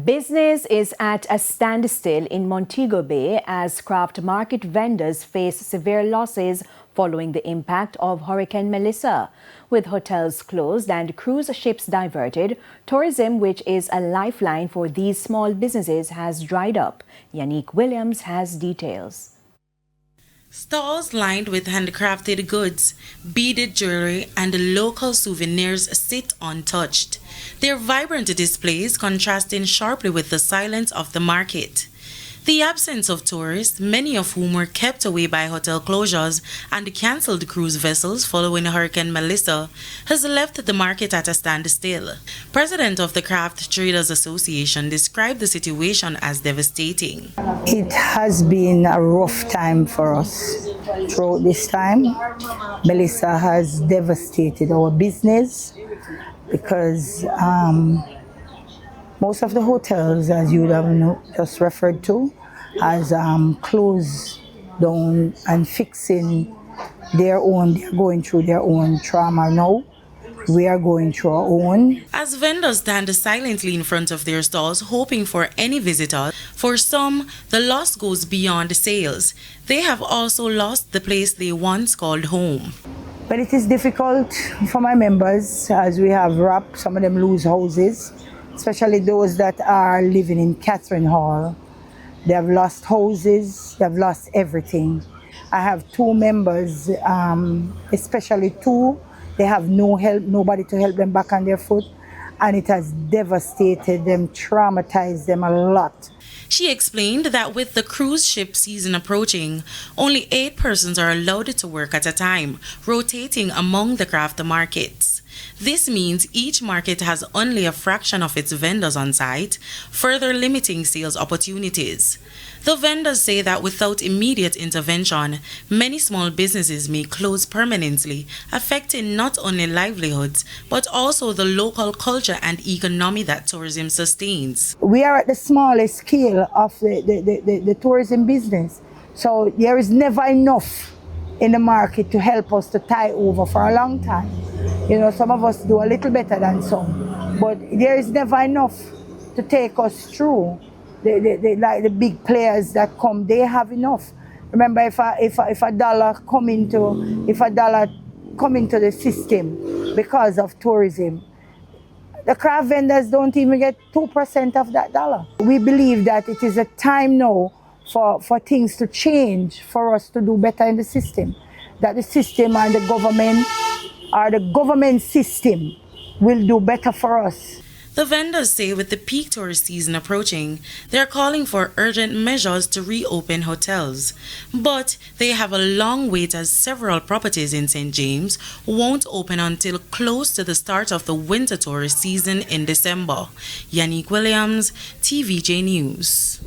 Business is at a standstill in Montego Bay as craft market vendors face severe losses following the impact of Hurricane Melissa. With hotels closed and cruise ships diverted, tourism, which is a lifeline for these small businesses, has dried up. Yannick Williams has details. Stalls lined with handcrafted goods, beaded jewelry, and local souvenirs sit untouched. Their vibrant displays contrasting sharply with the silence of the market. The absence of tourists, many of whom were kept away by hotel closures and cancelled cruise vessels following Hurricane Melissa, has left the market at a standstill. President of the Craft Traders Association described the situation as devastating. It has been a rough time for us throughout this time. Melissa has devastated our business because most of the hotels, as you would have just referred to, has closed down and fixing their own. They're going through their own trauma now. We are going through our own. As vendors stand silently in front of their stalls hoping for any visitor, for some, the loss goes beyond sales. They have also lost the place they once called home. But it is difficult for my members as we have wrapped. Some of them lose houses, especially those that are living in Catherine Hall. They have lost houses, they have lost everything. I have two members, especially two, they have no help, nobody to help them back on their foot, and it has devastated them, traumatized them a lot. She explained that with the cruise ship season approaching, only 8 persons are allowed to work at a time, rotating among the craft markets. This means each market has only a fraction of its vendors on site, further limiting sales opportunities. The vendors say that without immediate intervention, many small businesses may close permanently, affecting not only livelihoods, but also the local culture and economy that tourism sustains. We are at the smallest scale of the tourism business, so there is never enough in the market to help us to tie over for a long time. You know, some of us do a little better than some, but there is never enough to take us through. Like the big players that come, they have enough. Remember, if a dollar come into the system because of tourism, the craft vendors don't even get 2% of that dollar. We believe that it is a time now for things to change, for us to do better in the system. That the system and the government, or the government system, will do better for us. The vendors say with the peak tourist season approaching, they are calling for urgent measures to reopen hotels. But they have a long wait as several properties in St. James won't open until close to the start of the winter tourist season in December. Yannick Williams, TVJ News.